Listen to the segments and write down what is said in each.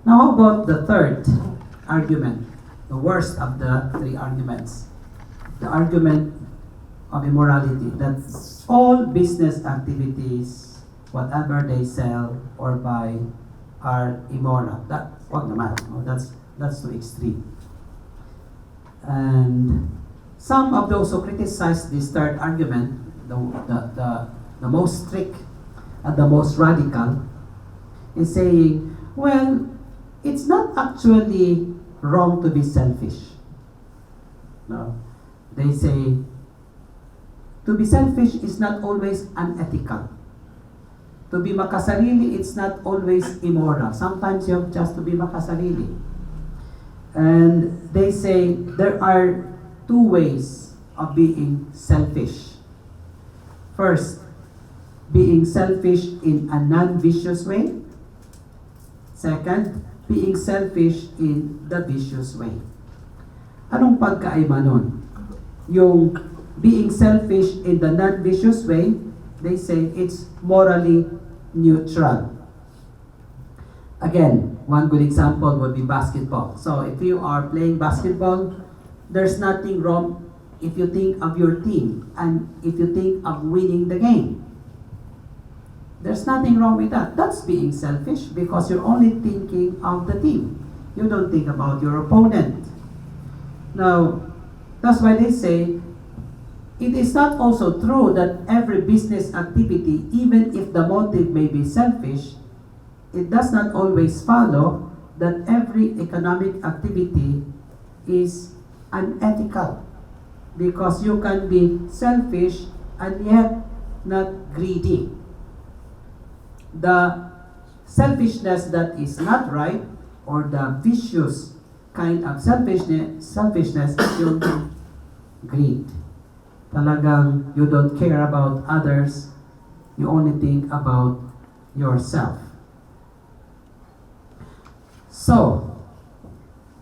Now, how about the third argument, the worst of the three arguments? The argument of immorality, that all business activities, whatever they sell or buy, are immoral. Wag naman. Oh, that's too extreme. And some of those who criticize this third argument, the most strict and the most radical, is saying, well, it's not actually wrong to be selfish. No. They say, to be selfish is not always unethical. To be makasarili, it's not always immoral. Sometimes you have just to be makasarili. And they say there are two ways of being selfish. First, being selfish in a non-vicious way. Second, being selfish in the vicious way. Anong pagkaiba nun? Yung being selfish in the non-vicious way, they say it's morally neutral. Again, one good example would be basketball. So if you are playing basketball, there's nothing wrong if you think of your team and if you think of winning the game. There's nothing wrong with that. That's being selfish because you're only thinking of the team. You don't think about your opponent. Now, that's why they say it is not also true that every business activity, even if the motive may be selfish, it does not always follow that every economic activity is unethical. Because you can be selfish and yet not greedy. The selfishness that is not right, or the vicious kind of selfishness is yung greed. Talagang you don't care about others, you only think about yourself. So,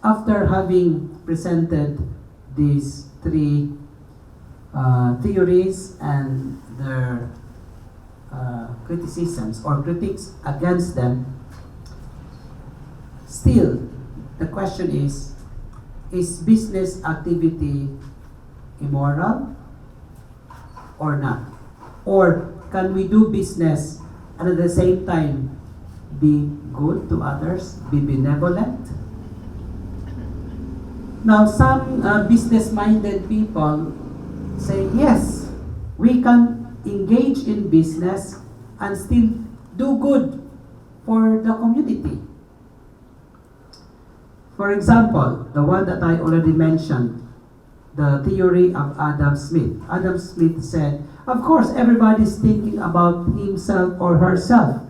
after having presented these three theories and their criticisms or critiques against them, still the question is business activity immoral or not? Or can we do business and at the same time be good to others, be benevolent? Now, some business-minded people say, yes, we can engage in business and still do good for the community. For example, the one that I already mentioned, the theory of Adam Smith. Adam Smith said, of course, everybody's thinking about himself or herself.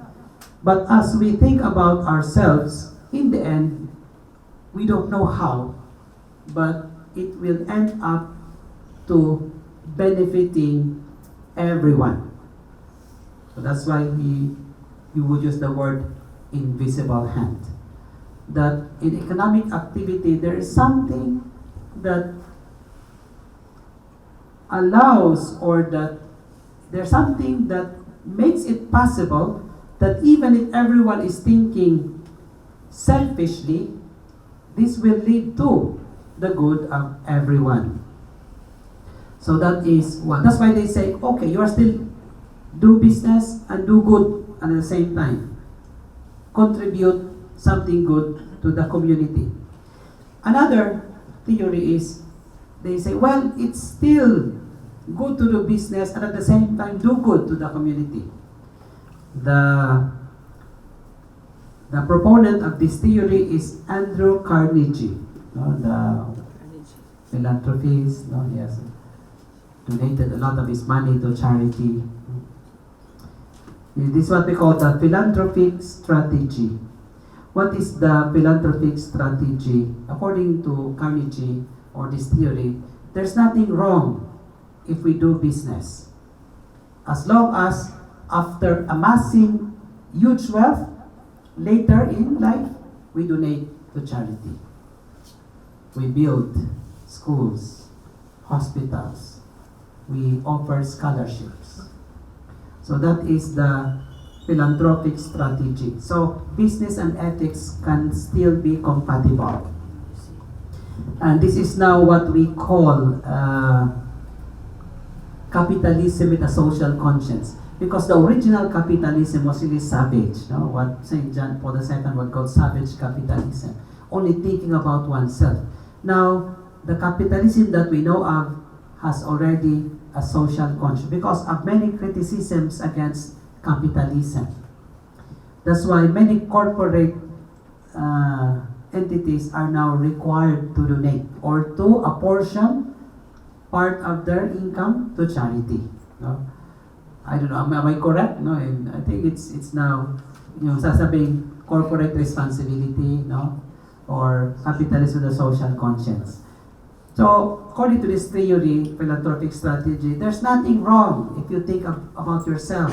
But as we think about ourselves, in the end, we don't know how, but it will end up to benefiting everyone. So that's why you would use the word invisible hand. That in economic activity, there is something that allows, or that there's something that makes it possible that even if everyone is thinking selfishly, this will lead to the good of everyone. So that is one. That's why they say, okay, you are still do business and do good and at the same time contribute something good to the community. Another theory is, they say, well, it's still good to do business and at the same time do good to the community. The proponent of this theory is Andrew Carnegie, the philanthropist. He has donated a lot of his money to charity. This is what we call the philanthropic strategy. What is the philanthropic strategy? According to Carnegie, or this theory, there's nothing wrong if we do business, as long as after amassing huge wealth, later in life, we donate to charity. We build schools, hospitals, we offer scholarships. So that is the philanthropic strategy. So business and ethics can still be compatible. And this is now what we call capitalism with a social conscience. Because the original capitalism was really savage. No? What St. John Paul II would call savage capitalism. Only thinking about oneself. Now, the capitalism that we know of has already a social conscience because of many criticisms against capitalism. That's why many corporate entities are now required to donate or to apportion part of their income to charity. No? I don't know, am I correct? No, and I think it's now, sasabing corporate responsibility, no, or capitalism with a social conscience. So, according to this theory, philanthropic strategy, there's nothing wrong if you think about yourself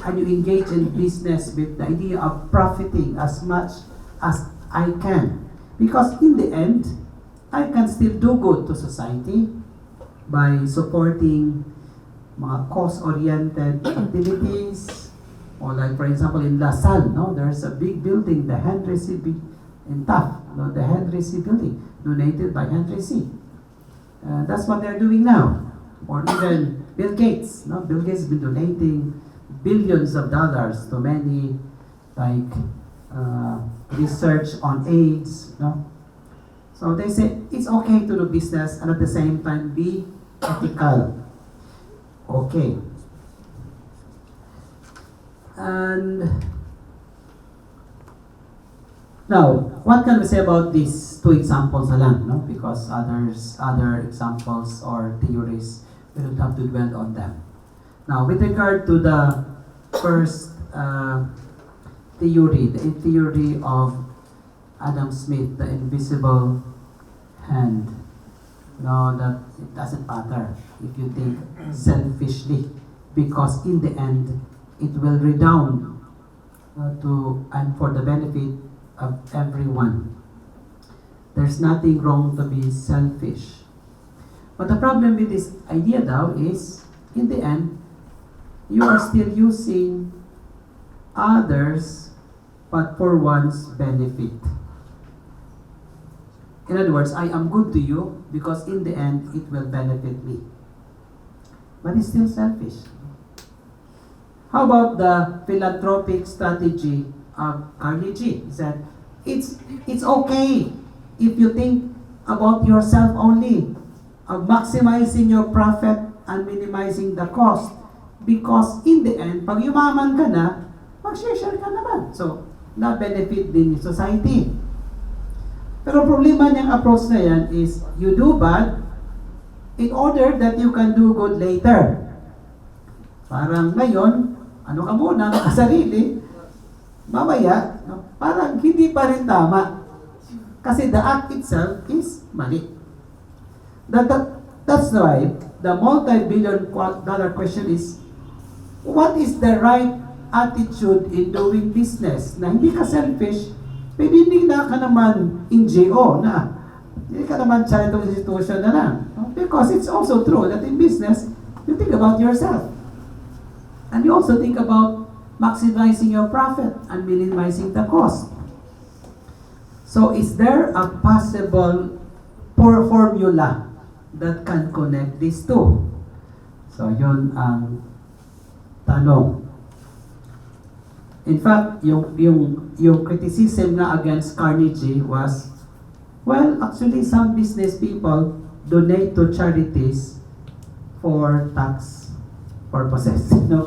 and you engage in business with the idea of profiting as much as I can. Because in the end, I can still do good to society by supporting mga cause-oriented activities. Or like, for example, in La Salle, no, there's a big building, the Henry C. in Taft, no, the Henry C. building, donated by Henry C. That's what they're doing now. Or even Bill Gates. No? Bill Gates has been donating billions of dollars to many, like, research on AIDS. No? So they say it's okay to do business and at the same time be ethical. Okay. And now, what can we say about these two examples alone? No? Because other examples or theories, we don't have to dwell on them. Now, with regard to the first theory, the theory of Adam Smith, the invisible hand, no, that it doesn't matter if you think selfishly, because in the end, it will redound to and for the benefit of everyone. There's nothing wrong to be selfish. But the problem with this idea now is, in the end, you are still using others, but for one's benefit. In other words, I am good to you because in the end, it will benefit me. But it's still selfish. How about the philanthropic strategy of Carnegie? He said, it's okay if you think about yourself only, of maximizing your profit and minimizing the cost. Because in the end, pag yumaman ka na, mag-share ka naman. So, na-benefit din yung society. Pero problema niyang approach na yan is, you do bad in order that you can do good later. Parang ngayon, ano ka muna, nakasarili, mamaya, parang hindi pa rin tama. Kasi the act itself is mali. That's why the multi-billion dollar question is, what is the right attitude in doing business? Na hindi ka selfish, pwede hindi na ka naman NGO na. Hindi ka naman charitable institution na lang. Because it's also true that in business, you think about yourself. And you also think about maximizing your profit and minimizing the cost. So is there a possible formula that can connect these two? So yun ang tanong. In fact, yung criticism na against Carnegie was, well, actually some business people donate to charities for tax purposes. No,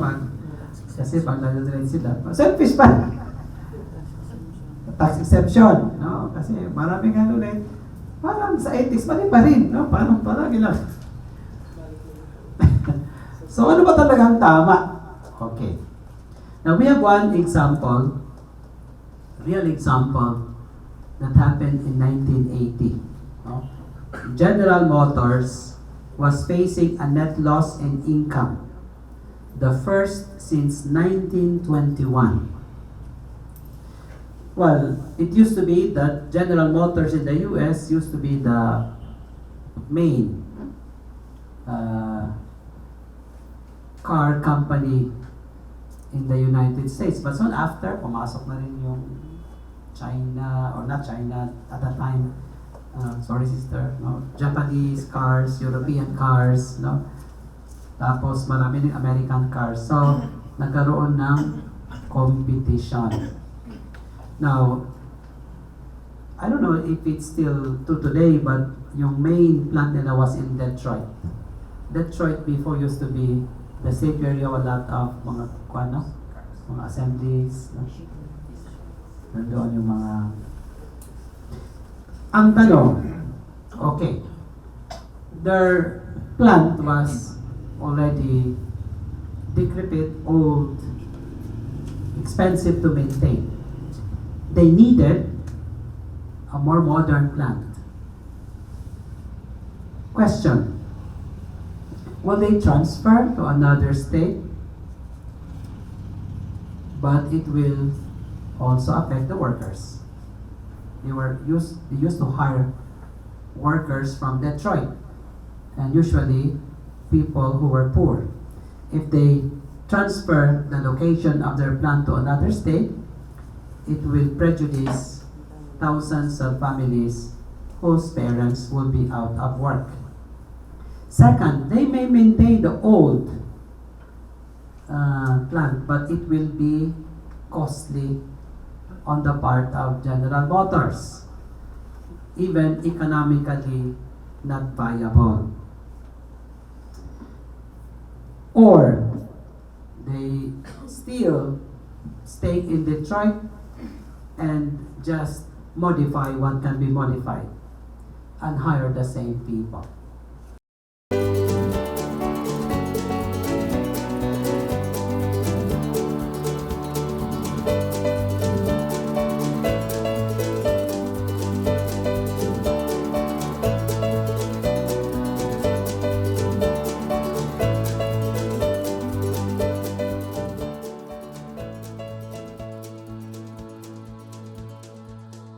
kasi pag nag-donate sila, selfish pa. Tax exemption. No? Kasi maraming donate. Parang sa ethics, mali pa rin. No? Parang ilang. So ano ba talagang tama? Okay. Now we have one example, real example, that happened in 1980. No? General Motors was facing a net loss in income, the first since 1921. Well, it used to be that General Motors in the US used to be the main car company in the United States. But soon after, pumasok na rin yung China, or not China, at that time, sorry sister, no? Japanese cars, European cars, no? Tapos marami din American cars. So, nagkaroon ng competition. Now, I don't know if it's still to today, but yung main plant nila was in Detroit. Detroit before used to be the safe area of a lot of mga mga assemblies. No? Nandoon yung mga... Ang tanong, okay, their plant was already decrepit, old, expensive to maintain. They needed a more modern plant. Question, will they transfer to another state? But it will also affect the workers. They used to hire workers from Detroit, and usually people who were poor. If they transfer the location of their plant to another state, it will prejudice thousands of families whose parents will be out of work. Second, they may maintain the old plant, but it will be costly on the part of General Motors, even economically not viable. Or they still stay in Detroit and just modify what can be modified and hire the same people.